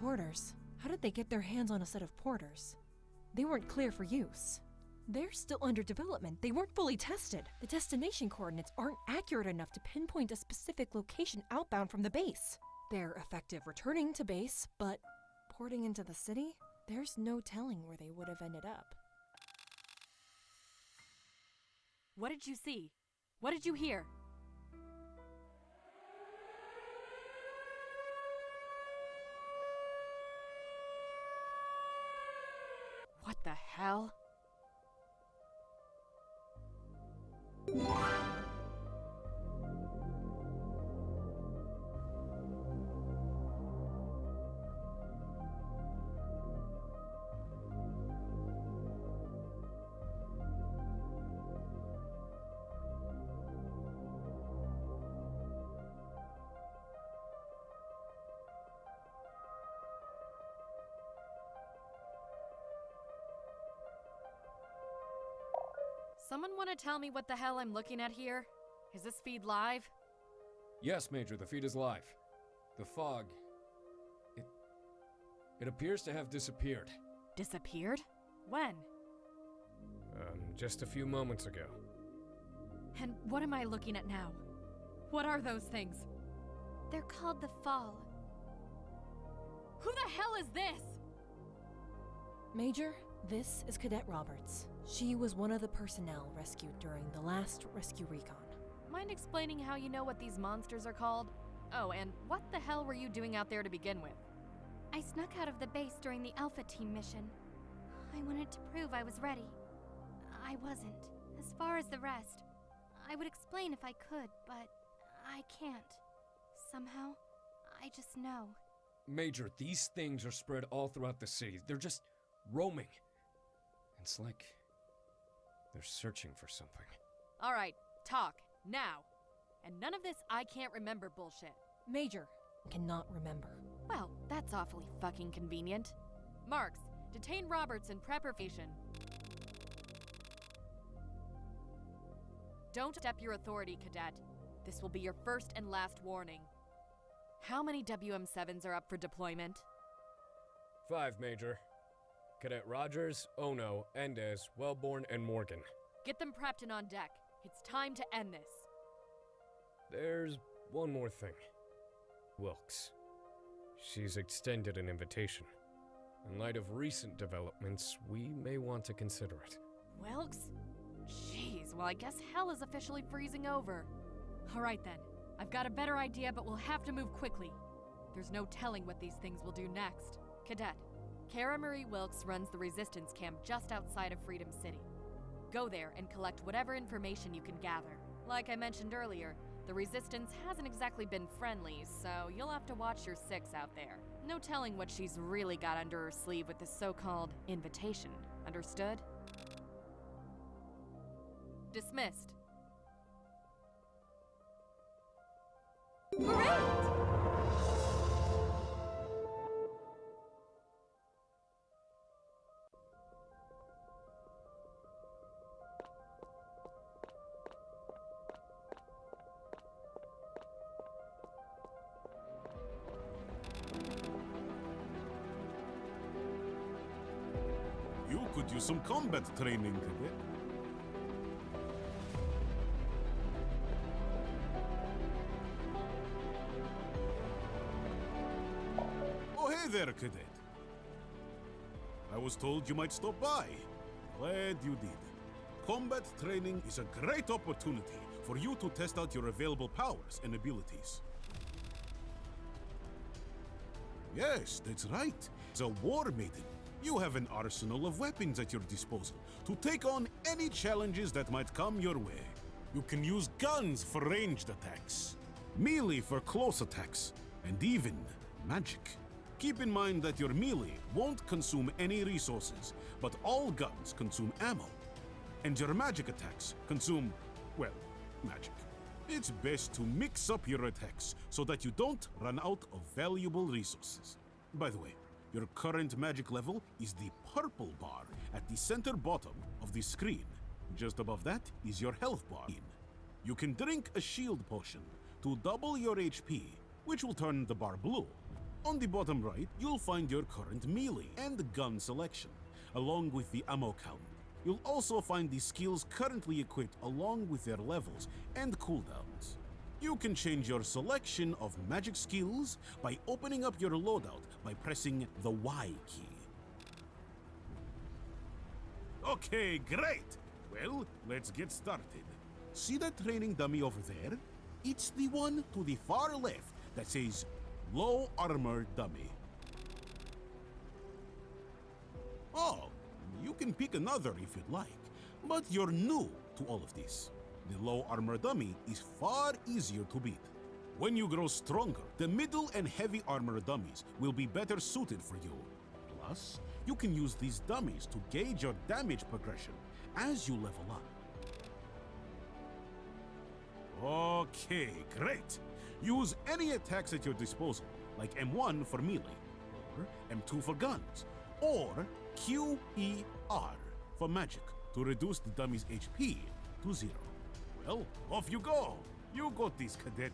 Porters. How did they get their hands on a set of porters? They weren't clear for use. They're still under development. They weren't fully tested. The destination coordinates aren't accurate enough to pinpoint a specific location outbound from the base. They're effective returning to base, but porting into the city? There's no telling where they would have ended up. What did you see? What did you hear? What the hell? Someone want to tell me what the hell I'm looking at here? Is this feed live? Yes, Major, the feed is live. The fog... It appears to have disappeared. Disappeared? When? Just a few moments ago. And what am I looking at now? What are those things? They're called the Fall. Who the hell is this? Major, this is Cadet Roberts. She was one of the personnel rescued during the last rescue recon. Mind explaining how you know what these monsters are called? Oh, and what the hell were you doing out there to begin with? I snuck out of the base during the Alpha Team mission. I wanted to prove I was ready. I wasn't. As far as the rest, I would explain if I could, but I can't. Somehow, I just know. Major, these things are spread all throughout the city. They're just roaming. It's like they're searching for something. All right, talk, now. And none of this I can't remember bullshit. Major, cannot remember. Well, that's awfully fucking convenient. Marks, detain Roberts in preparation. Don't step your authority, Cadet. This will be your first and last warning. How many WM7s are up for deployment? 5, Major. Cadet Rogers, Ono, Endez, Wellborn, and Morgan. Get them prepped and on deck. It's time to end this. There's one more thing. Wilkes. She's extended an invitation. In light of recent developments, we may want to consider it. Wilkes? Jeez, well I guess hell is officially freezing over. Alright then, I've got a better idea, but we'll have to move quickly. There's no telling what these things will do next. Cadet, Cara Marie Wilkes runs the resistance camp just outside of Freedom City. Go there and collect whatever information you can gather. Like I mentioned earlier, the resistance hasn't exactly been friendly, so you'll have to watch your six out there. No telling what she's really got under her sleeve with this so-called invitation. Understood? Dismissed. Great! You could use some combat training, Cadet. Oh, hey there, Cadet. I was told you might stop by. Glad you did. Combat training is a great opportunity for you to test out your available powers and abilities. Yes, that's right. As a war maiden, you have an arsenal of weapons at your disposal to take on any challenges that might come your way. You can use guns for ranged attacks, melee for close attacks, and even magic. Keep in mind that your melee won't consume any resources, but all guns consume ammo. and your magic attacks consume, well, magic. It's best to mix up your attacks so that you don't run out of valuable resources. By the way, your current magic level is the purple bar at the center bottom of the screen. Just above that is your health bar. You can drink a shield potion to double your HP, which will turn the bar blue. On the bottom right, you'll find your current melee and gun selection, along with the ammo count. You'll also find the skills currently equipped along with their levels and cooldowns. You can change your selection of magic skills by opening up your loadout by pressing the Y key. Okay, great! Well, let's get started. See that training dummy over there? It's the one to the far left that says Low Armor Dummy. Oh, you can pick another if you'd like, but you're new to all of this. The low armor dummy is far easier to beat. When you grow stronger, the middle and heavy armor dummies will be better suited for you. Plus, you can use these dummies to gauge your damage progression as you level up. Okay, great. Use any attacks at your disposal, like M1 for melee, or M2 for guns, or QER for magic to reduce the dummy's HP to 0. Well, off you go! You got this, cadet.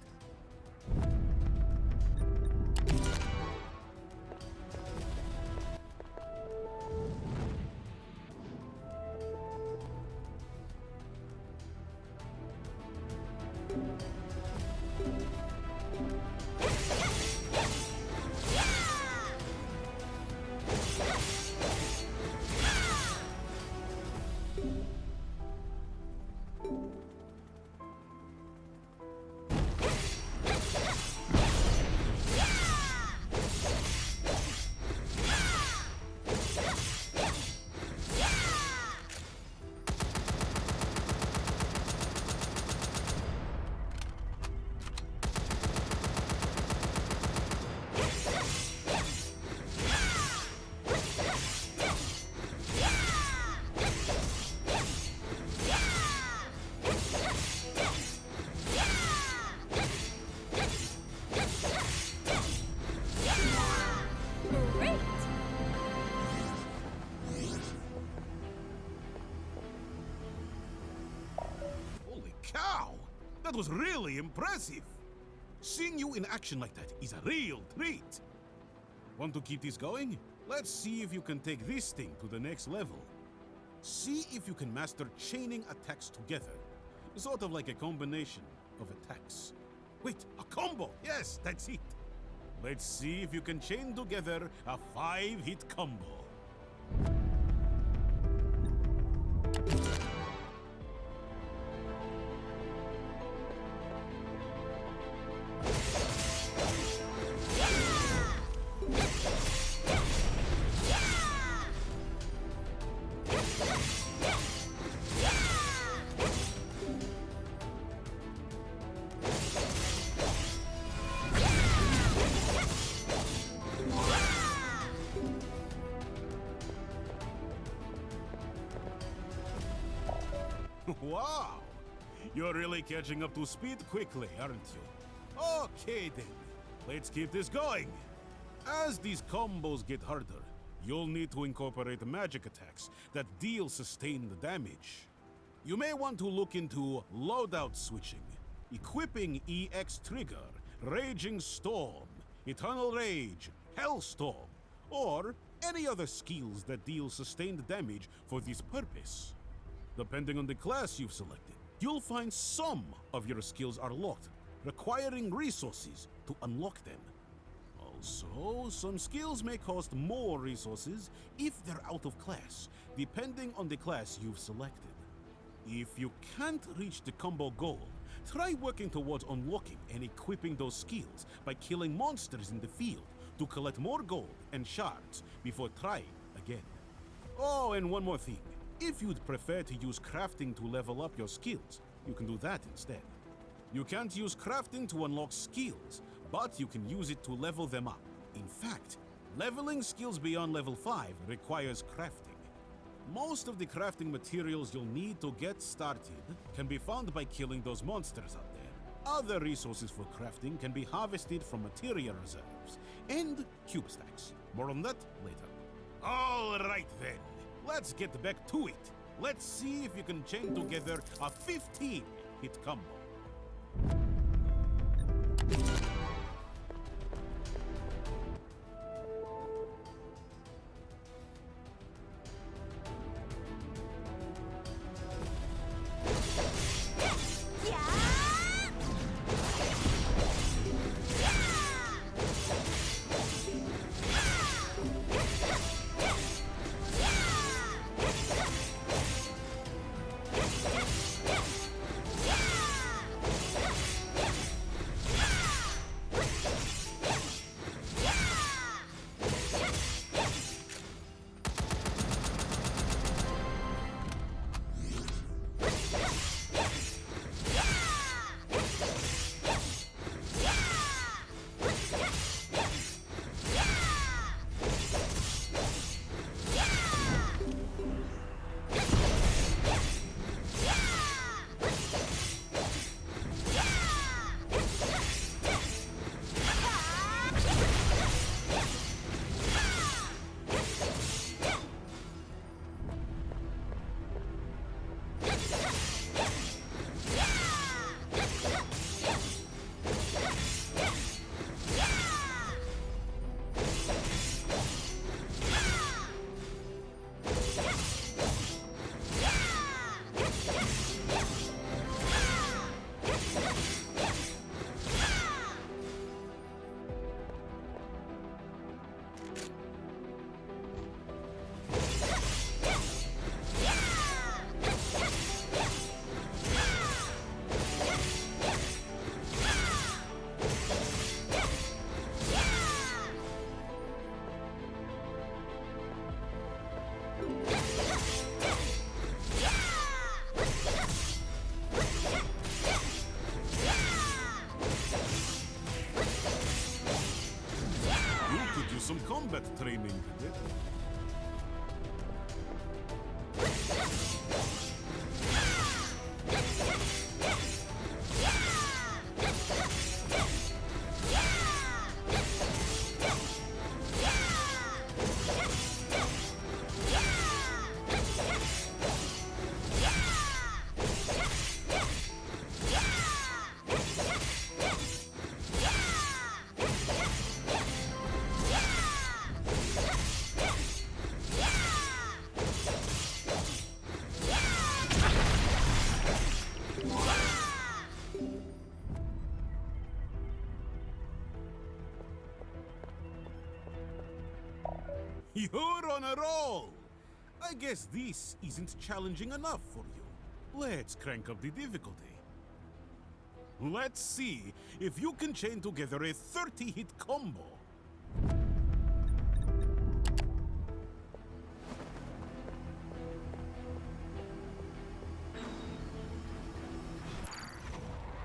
That was really impressive! Seeing you in action like that is a real treat! Want to keep this going? Let's see if you can take this thing to the next level. See if you can master chaining attacks together. Sort of like a combination of attacks. Wait, a combo! Yes, that's it! Let's see if you can chain together a 5-hit combo. Wow! You're really catching up to speed quickly, aren't you? Okay then, let's keep this going. As these combos get harder, you'll need to incorporate magic attacks that deal sustained damage. You may want to look into loadout switching, equipping EX Trigger, Raging Storm, Eternal Rage, Hellstorm, or any other skills that deal sustained damage for this purpose. Depending on the class you've selected, you'll find some of your skills are locked, requiring resources to unlock them. Also, some skills may cost more resources if they're out of class, depending on the class you've selected. If you can't reach the combo goal, try working towards unlocking and equipping those skills by killing monsters in the field to collect more gold and shards before trying again. Oh, and one more thing. If you'd prefer to use crafting to level up your skills, you can do that instead. You can't use crafting to unlock skills, but you can use it to level them up. In fact, leveling skills beyond level 5 requires crafting. Most of the crafting materials you'll need to get started can be found by killing those monsters out there. Other resources for crafting can be harvested from material reserves and cube stacks. More on that later. All right then, let's get back to it. Let's see if you can chain together a 15-hit combo. Some combat training, cadet. You're on a roll! I guess this isn't challenging enough for you. Let's crank up the difficulty. Let's see if you can chain together a 30-hit combo.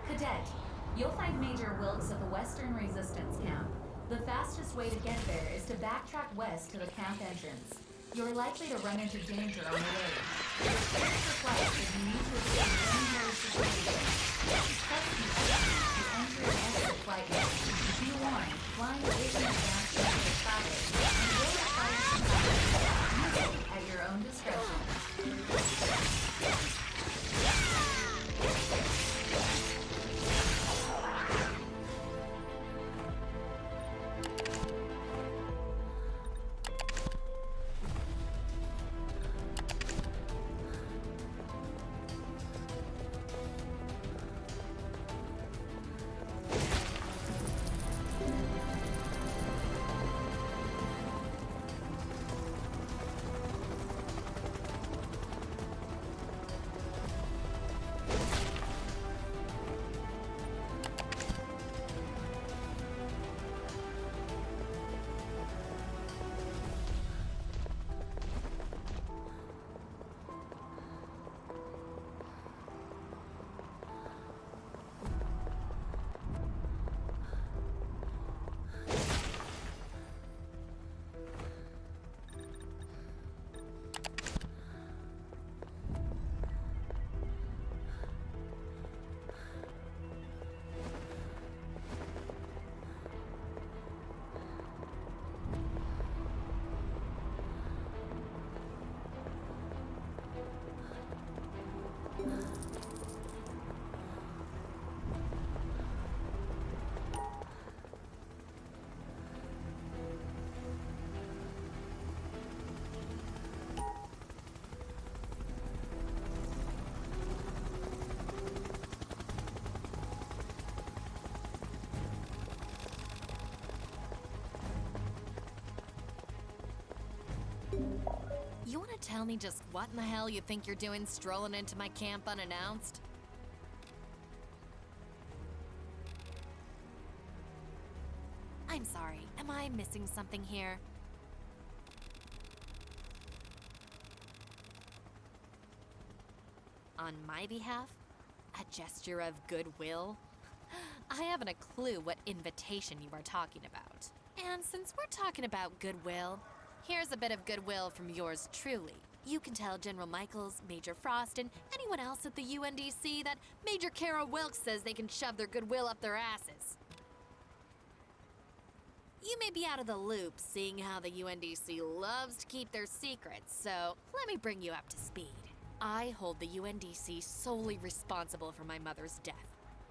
Cadet, you'll find Major Wilkes at the Western Resistance Camp. The fastest way to get there is to backtrack west to the camp entrance. You're likely to run into danger on the way. Prepare for flight if you need to escape any situation. Press the enter and exit flight mode. Be warned, flying is an advanced method of travel, and will require some time. Use it at your own discretion. You want to tell me just what in the hell you think you're doing strolling into my camp unannounced? I'm sorry, am I missing something here? On my behalf? A gesture of goodwill? I haven't a clue what invitation you are talking about. And since we're talking about goodwill, here's a bit of goodwill from yours truly. You can tell General Michaels, Major Frost, and anyone else at the UNDC that Major Kara Wilkes says they can shove their goodwill up their asses. You may be out of the loop, seeing how the UNDC loves to keep their secrets, so let me bring you up to speed. I hold the UNDC solely responsible for my mother's death.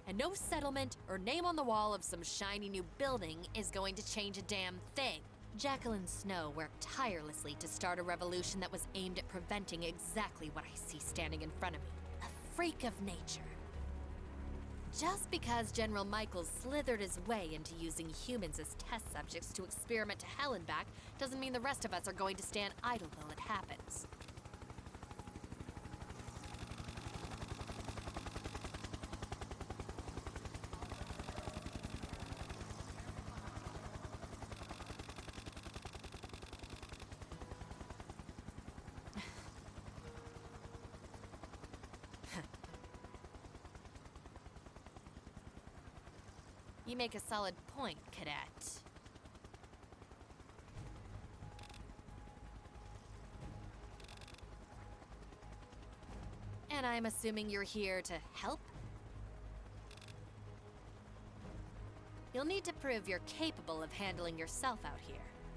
And no settlement or name on the wall of some shiny new building is going to change a damn thing. Jacqueline Snow worked tirelessly to start a revolution that was aimed at preventing exactly what I see standing in front of me. A freak of nature. Just because General Michaels slithered his way into using humans as test subjects to experiment to hell and back doesn't mean the rest of us are going to stand idle while it happens. You make a solid point, Cadet. And I'm assuming you're here to help? You'll need to prove you're capable of handling yourself out here.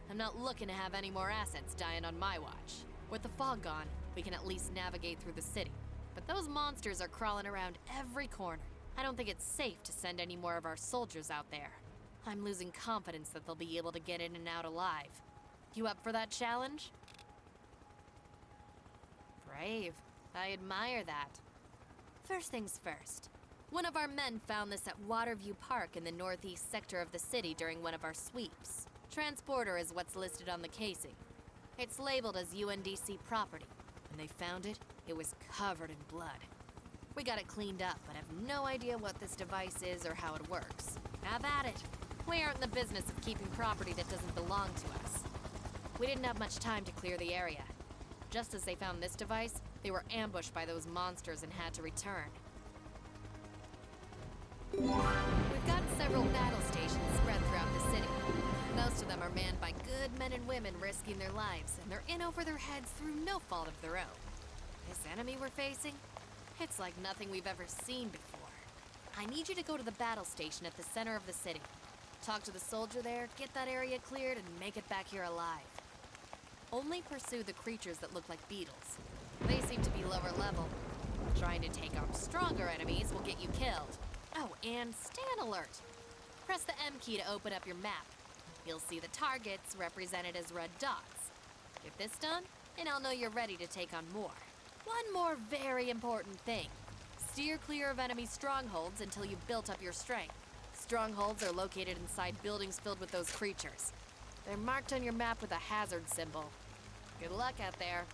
I'm not looking to have any more assets dying on my watch. With the fog gone, we can at least navigate through the city. But those monsters are crawling around every corner. I don't think it's safe to send any more of our soldiers out there. I'm losing confidence that they'll be able to get in and out alive. You up for that challenge? Brave. I admire that. First things first. One of our men found this at Waterview Park in the northeast sector of the city during one of our sweeps. Transporter is what's listed on the casing. It's labeled as UNDC property. When they found it, it was covered in blood. We got it cleaned up, but have no idea what this device is or how it works. Have at it. We aren't in the business of keeping property that doesn't belong to us. We didn't have much time to clear the area. Just as they found this device, they were ambushed by those monsters and had to return. We've got several battle stations spread throughout the city. Most of them are manned by good men and women risking their lives, and they're in over their heads through no fault of their own. This enemy we're facing? It's like nothing we've ever seen before. I need you to go to the battle station at the center of the city. Talk to the soldier there, get that area cleared, and make it back here alive. Only pursue the creatures that look like beetles. They seem to be lower level. Trying to take on stronger enemies will get you killed. Oh, and stand alert. Press the M key to open up your map. You'll see the targets represented as red dots. Get this done, and I'll know you're ready to take on more. One more very important thing. Steer clear of enemy strongholds until you've built up your strength. Strongholds are located inside buildings filled with those creatures. They're marked on your map with a hazard symbol. Good luck out there.